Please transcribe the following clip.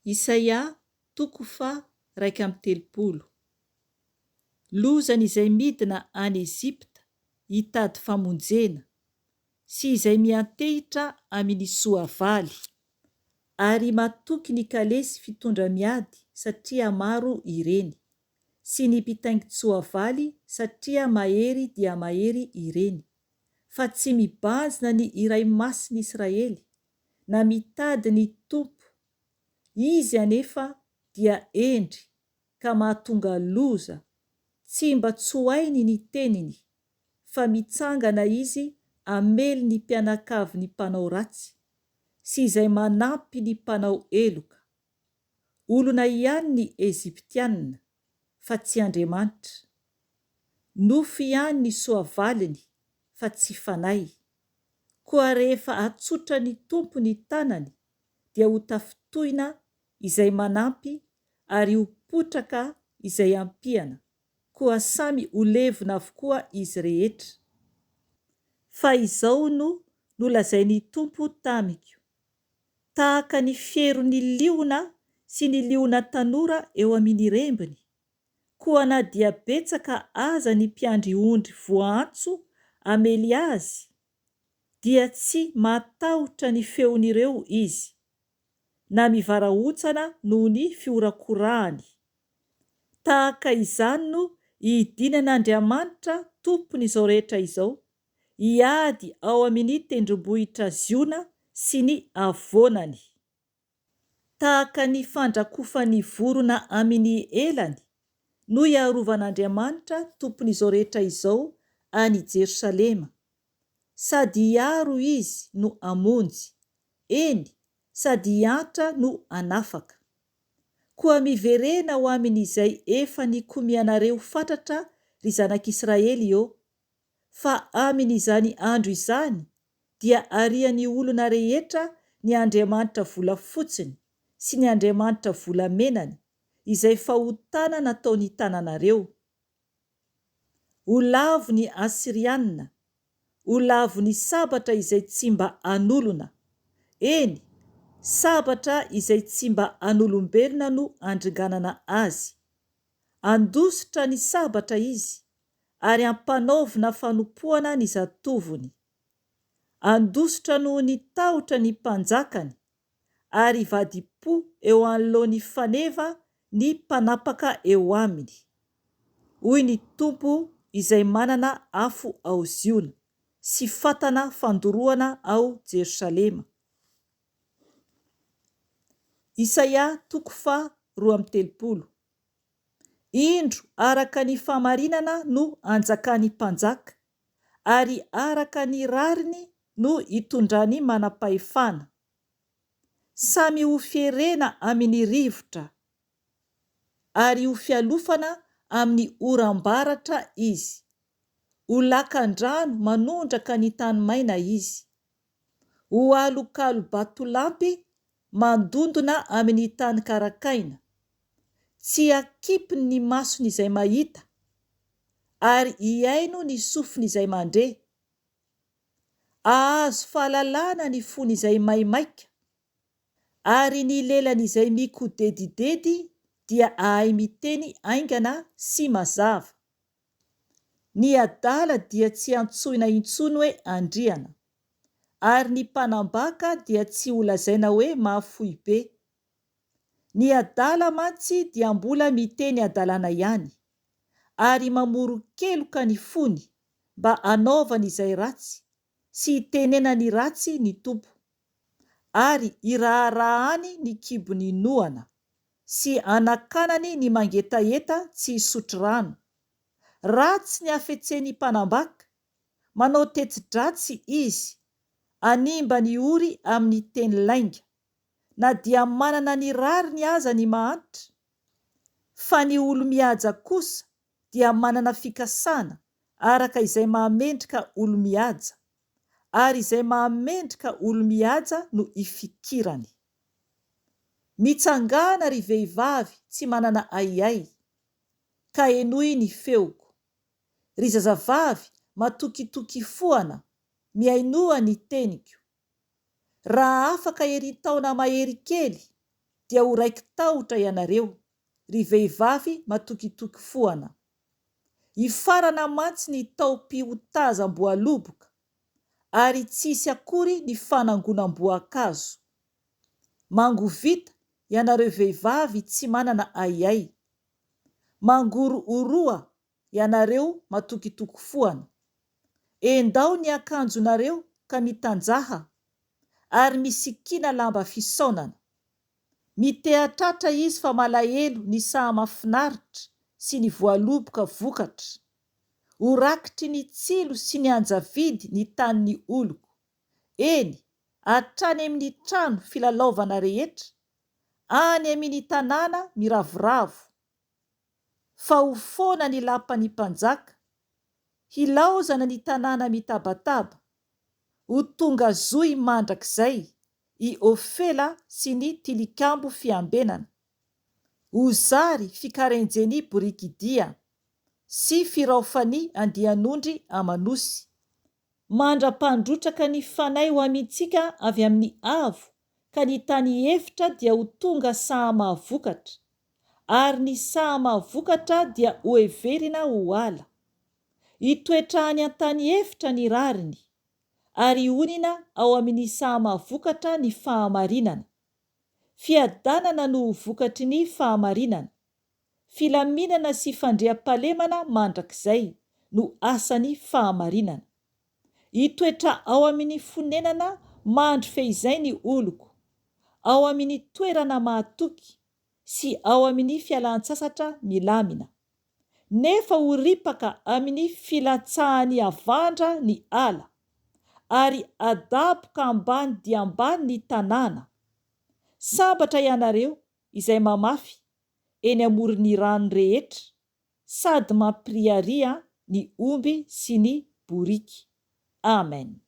Isaia toko fa 1:30. Lozany izay midina any Ezipta hitady famonjena sy izay miantehitra amin'ny soavaly, ary matoky ny kalesy fitondra miady satria maro ireny, sy ny mpitaingity soavaly satria mahery dia mahery ireny. Fa tsy mibanjina ny iray masin'i Israely, na mitady ny tompo. Izy anefa dia endry ka mahatonga loza, tsy mba tsoainy ny teniny, fa mitsangana izy amely ny mpianakavy ny mpanao ratsy, sy izay manampy ny mpanao eloka. Olona ihany ny Eziptianina, fa tsy Andriamanitra. Nofy ihany ny soavaliny, fa tsy fanahy. Koa rehefa atsotra ny tompo ny tanany, dia ho tafitohina izay manampy, ary ho potraka izay ampiana, koa samy ho levona avokoa izy rehetra. Fa izao no nolazain'ny tompo tamiko: tahaka ny fieron'ny liona sy ny liona tanora eo amin'ny rembiny, koa na dia betsaka aza ny mpiandry ondry voantso amely azy, dia tsy matahotra ny feon'ireo izy, na mivarahotsana noho ny fiorakorahany. Tahaka izany no hidinan'Andriamanitra tompon'izao rehetra izao, hiady ao amin'ny tendrombohitra Ziona sy ny avonany. Tahaka ny fandrakofan'ny vorona amin'ny elany no hiarovan'Andriamanitra tompon'izao rehetra izao any Jerosalema. Sady hiaro izy no hamonjy, eny, sady hiantra no hanafaka. Koa miverena ho amin'izay efa nikomianareo fatratra ry zanak'Israely eo, fa amin'izany andro izany dia arian'ny olona rehetra ny Andriamanitra volafotsiny sy ny Andriamanitra volamenany, izay fahotana nataony tananareo. Ho lavo ny Asiriana, ho lavo ny sabatra izay tsy mba anolona, eny, sabatra izay tsy mba anolombelona no andringanana azy. Andositra ny sabatra izy, ary ampanaovina fanompoana ny zatovony. Andositra noho ny tahotra ny mpanjakany, ary vadi-po eo anoloan'ny faneva ny mpanapaka eo aminy. Hoy ny Tompo izay manana afo ao Ziona, sy fatana fandoroana ao Jerosalema. Isaia toko fa 2:30. Indro araka ny famarinana no anjakan'ny mpanjaka, ary araka ny rariny no hitondrany manam-pahefana. Samy ho fierena amin'ny rivotra, ary ho fialofana amin'ny oram-baratra izy. Ho lakan-drano manondraka ny tany maina izy. Ho alokalo batolampy mandondona amin'ny tany karakaina. Tsy akipiny ny masony izay mahita, ary hiaino ny sofiny izay mandre. Ahazo fahalalana ny fony izay maimaika, ary ny lelany izay mikodedidedy dia ahay miteny aingana sy mazava. Ny adala dia tsy antsoina intsony hoe andriana, ary ny mpanambaka dia tsy ho lazaina hoe mahafoy be. Ny adala mantsy dia mbola miteny adalana ihany, ary mamoro-keloka ny fony mba hanaovany izay ratsy, sy hitenena ny ratsy ny tompo, ary hiraharahany ny kibony noana, sy hanakanany ny mangetaheta tsy hisotro rano. Ratsy ny hafetsen'ny mpanambaka, manao teti-dratsy izy, animba ny ory amin'ny teny lainga, na dia manana ny rariny aza ny mahantra. Fa ny olo mihaja kosa dia manana fikasana araka izay mahamendrika olo mihaja, ary izay mahamendrika olo mihaja no ifikirany. Mitsangana ry vehivavy tsy manana ahiahy, ka henoy ny feoko. Ry zazavavy matokitoky foana, miainoa ny teniko. Raha afaka erin-taona mahery kely, dia ho raiky tahotra ianareo ry vehivavy matokitoky foana. Hifarana mantsy ny taom-pihotazam-boaloboka ary tsisy akory ny fanangonam-boankazo. Mangovita ianareo vehivavy tsy manana ayay. Mangoro oroa ianareo matokitoky foana. Endao ny akanjonareo ka mitanjaha ary misikina lamba fisaonana. Mitehatratra izy fa malahelo ny saha mafinaritra sy ny voaloboka vokatra. Ho rakitry ny tsilo sy ny anjavidy ny tanin'ny oloko. Eny, hatrany amin'ny trano filalaovana rehetra, any amin'ny tanàna miravoravo. Fa ho foana ny lapan'ny mpanjaka, hilaozana ny tanàna mitabataba, ho tonga zoy mandrakizay i Ofela sy ny tilikambo fiambenana. Ho zary fikarenjeny Borikidia sy firaofany Andianondry Amanosy. Mandra-pandrotraka ny fanay ho amintsika avy amin'ny avo, ka ny tany efitra dia ho tonga saha mahavokatra, ary ny saha mahavokatra dia ho heverina ho ala. Hitoetrahany an-tany efitra ny rariny, ary onina ao amin'ny saha mahavokatra ny fahamarinana. Fiadanana no ho vokatry ny fahamarinana. Filaminana sy fandriam-pahalemana mandrakizay no asany fahamarinana. Hitoetra ao amin'ny fonenana mandry fehizay ny oloko, ao amin'ny toerana mahatoky sy ao amin'ny fialan-tsasatra milamina. Nefa ho ripaka amin'ny filatsahany avandra ny ala, ary adaboka ambany dia ambany ny tanàna. Sambatra ianareo izay mamafy eny amoron'ny rano rehetra, sady mampiriaria ny omby sy ny boriky. Amen.